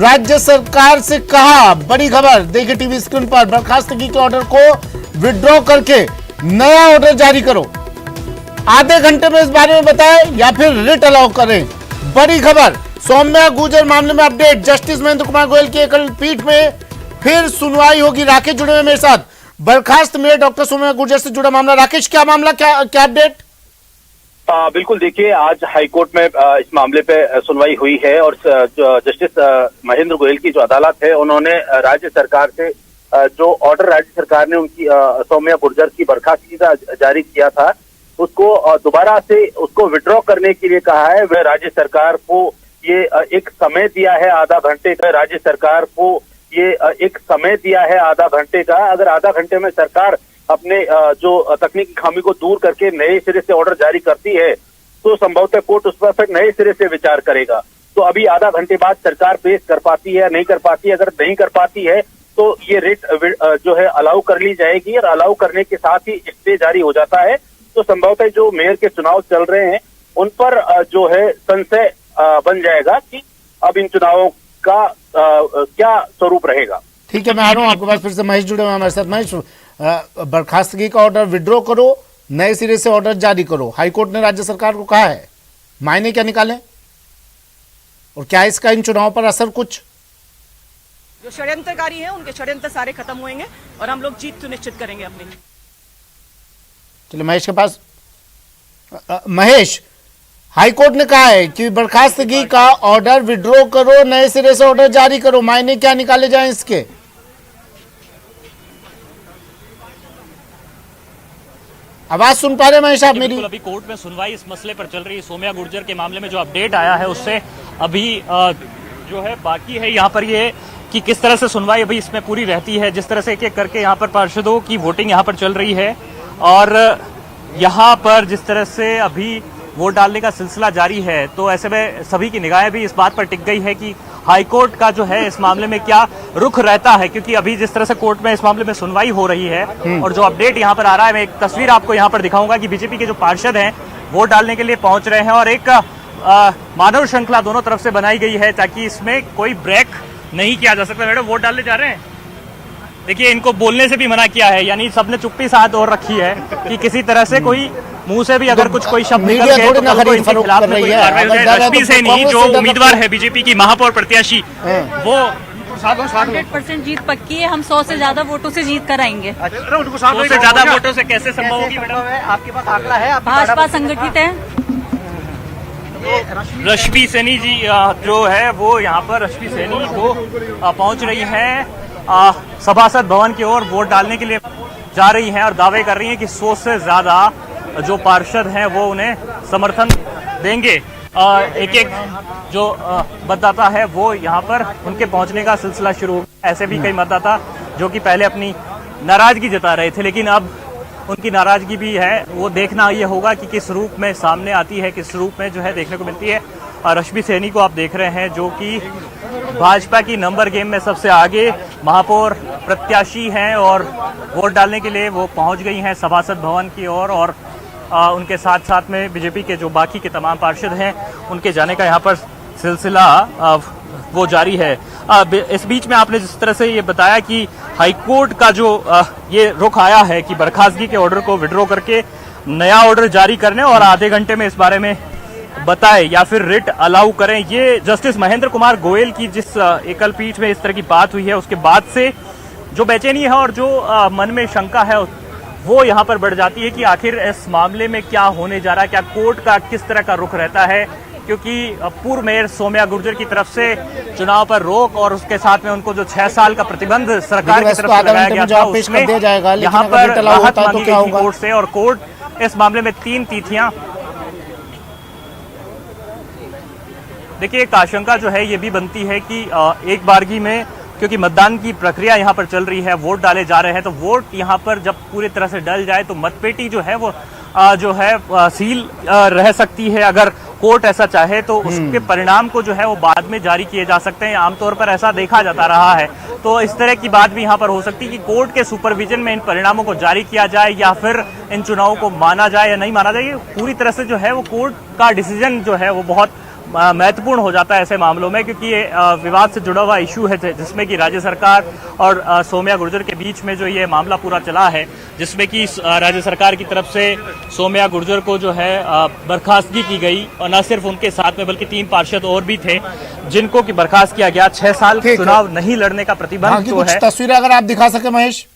राज्य सरकार से कहा, बड़ी खबर देखिए टीवी स्क्रीन पर, बर्खास्तगी के ऑर्डर को विड्रॉ करके नया ऑर्डर जारी करो। आधे घंटे में इस बारे में बताएं या फिर रिट अलाउ करें। बड़ी खबर, सौम्या गुर्जर मामले में अपडेट। जस्टिस महेंद्र कुमार गोयल की एकल पीठ में फिर सुनवाई होगी। राकेश जुड़े हुए मेरे साथ। बर्खास्त में डॉक्टर सौम्या गुर्जर से जुड़ा मामला। राकेश, क्या मामला, क्या अपडेट? बिल्कुल, देखिए आज हाईकोर्ट में इस मामले पे सुनवाई हुई है और जस्टिस महेंद्र गोयल की जो अदालत है उन्होंने राज्य सरकार से जो ऑर्डर राज्य सरकार ने उनकी सौम्या गुर्जर की बर्खास्तगी का जारी किया था उसको दोबारा से उसको विड्रॉ करने के लिए कहा है। वह राज्य सरकार को ये एक समय दिया है आधा घंटे का। राज्य सरकार को ये एक समय दिया है आधा घंटे का। अगर आधा घंटे में सरकार अपने जो तकनीकी खामी को दूर करके नए सिरे से ऑर्डर जारी करती है तो संभवतः कोर्ट उस पर फिर नए सिरे से विचार करेगा। तो अभी आधा घंटे बाद सरकार पेश कर पाती है या नहीं कर पाती है। अगर नहीं कर पाती है तो ये रिट जो है अलाउ कर ली जाएगी और अलाउ करने के साथ ही स्टे जारी हो जाता है। तो संभवतः जो मेयर के चुनाव चल रहे हैं उन पर जो है संशय बन जाएगा कि अब इन चुनावों का क्या स्वरूप रहेगा। ठीक है, मैं आ रहा हूँ आपके पास। फिर से महेश जुड़े हुए हमारे साथ। महेश, बर्खास्तगी का ऑर्डर विड्रॉ करो, नए सिरे से ऑर्डर जारी करो। हाईकोर्ट ने राज्य सरकार को कहा है, मायने क्या निकालें और क्या इसका इन चुनावों पर असर? कुछ जो षड्यंत्रकारी हैं उनके षड्यंत्र सारे खत्म होंगे और हम लोग जीत सुनिश्चित करेंगे अपनी। चलिए महेश के पास। महेश, हाईकोर्ट ने कहा है कि बर्खास्तगी का ऑर्डर विड्रॉ करो, नए सिरे से ऑर्डर जारी करो। मायने क्या निकाले जाएं इसके? आवाज सुन पा रहे महेश आप मेरी? अभी कोर्ट में सुनवाई इस मसले पर चल रही है। सौम्या गुर्जर के मामले में जो अपडेट आया है उससे अभी जो है बाकी है यहाँ पर ये कि किस तरह से सुनवाई अभी इसमें पूरी रहती है। जिस तरह से एक एक करके यहाँ पर पार्षदों की वोटिंग यहाँ पर चल रही है और यहाँ पर जिस तरह से अभी वोट डालने का सिलसिला जारी है तो ऐसे में सभी की निगाहें भी इस बात पर टिक गई है कि हाईकोर्ट का जो है इस मामले में क्या रुख रहता है, क्योंकि अभी जिस तरह से कोर्ट में इस मामले में सुनवाई हो रही है और जो अपडेट यहाँ पर आ रहा है, मैं एक तस्वीर आपको यहाँ पर दिखाऊंगा कि बीजेपी के जो पार्षद हैं वोट डालने के लिए पहुंच रहे हैं और एक मानव श्रृंखला दोनों तरफ से बनाई गई है ताकि इसमें कोई ब्रेक नहीं किया जा सकता। मैडम, वोट डालने जा रहे हैं। देखिए, इनको बोलने से भी मना किया है, यानी सबने चुप्पी साध और रखी है कि किसी तरह से कोई मुंह से भी अगर कुछ शब्द निकल गए तो इनके खिलाफ में कोई कार्रवाई हो जाए। रश्मि सैनी जो उम्मीदवार है बीजेपी की महापौर प्रत्याशी, वो 100% जीत पक्की है। हम 100 से ज्यादा वोटों से जीत कर आएंगे। 100 से ज्यादा वोटों से कैसे संभव होगी मैडम? आपके पास आंकड़ा है? भाजपा संगठित है। रश्मि सैनी जी जो है वो यहाँ पर रश्मि सैनी वो पहुंच रही है सभासद भवन की ओर वोट डालने के लिए जा रही हैं और दावे कर रही हैं कि 100 से ज्यादा जो पार्षद हैं वो उन्हें समर्थन देंगे। एक एक जो मतदाता है वो यहाँ पर उनके पहुंचने का सिलसिला शुरू हो गया। ऐसे भी कई मतदाता जो कि पहले अपनी नाराजगी जता रहे थे लेकिन अब उनकी नाराजगी भी है वो देखना ये होगा कि किस रूप में सामने आती है, किस रूप में जो है देखने को मिलती है। रश्मि सैनी को आप देख रहे हैं जो कि भाजपा की नंबर गेम में सबसे आगे महापौर प्रत्याशी हैं और वोट डालने के लिए वो पहुंच गई हैं सभासद भवन की ओर और उनके साथ साथ में बीजेपी के जो बाकी के तमाम पार्षद हैं उनके जाने का यहाँ पर सिलसिला वो जारी है। इस बीच में आपने जिस तरह से ये बताया कि हाईकोर्ट का जो ये रुख आया है कि बर्खास्तगी के ऑर्डर को विड्रॉ करके नया ऑर्डर जारी करने और आधे घंटे में इस बारे में बताए या फिर रिट अलाउ करें, ये जस्टिस महेंद्र कुमार गोयल की जिस एकल पीठ में इस तरह की बात हुई है उसके बाद से जो बेचैनी है और जो मन में शंका है वो यहाँ पर बढ़ जाती है कि आखिर इस मामले में क्या होने जा रहा है, क्या कोर्ट का किस तरह का रुख रहता है। क्योंकि पूर्व मेयर सौम्या गुर्जर की तरफ से चुनाव पर रोक और उसके साथ में उनको जो 6 साल का प्रतिबंध सरकार की तरफ से लगाया गया था उसमें यहाँ पर राहत मांगी गई थी कोर्ट से और कोर्ट इस मामले में 3 तिथियां। देखिए, एक आशंका जो है ये भी बनती है कि एक बारगी में क्योंकि मतदान की प्रक्रिया यहाँ पर चल रही है, वोट डाले जा रहे हैं, तो वोट यहाँ पर जब पूरी तरह से डल जाए तो मतपेटी जो है वो जो है सील रह सकती है। अगर कोर्ट ऐसा चाहे तो उसके परिणाम को जो है वो बाद में जारी किए जा सकते हैं। आमतौर पर ऐसा देखा जाता रहा है। तो इस तरह की बात भी यहाँ पर हो सकती है कि कोर्ट के सुपरविजन में इन परिणामों को जारी किया जाए या फिर इन चुनावों को माना जाए या नहीं माना जाए। पूरी तरह से जो है वो कोर्ट का डिसीजन जो है वो बहुत महत्वपूर्ण हो जाता है ऐसे मामलों में, क्योंकि ये विवाद से जुड़ा हुआ इशू है जिसमें कि राज्य सरकार और सौम्या गुर्जर के बीच में जो ये मामला पूरा चला है, जिसमें कि राज्य सरकार की तरफ से सौम्या गुर्जर को जो है बर्खास्तगी की गई, और न सिर्फ उनके साथ में बल्कि 3 पार्षद और भी थे जिनको कि बर्खास्त किया गया। 6 साल चुनाव नहीं लड़ने का प्रतिबंध जो है। तस्वीरें अगर आप दिखा सके महेश।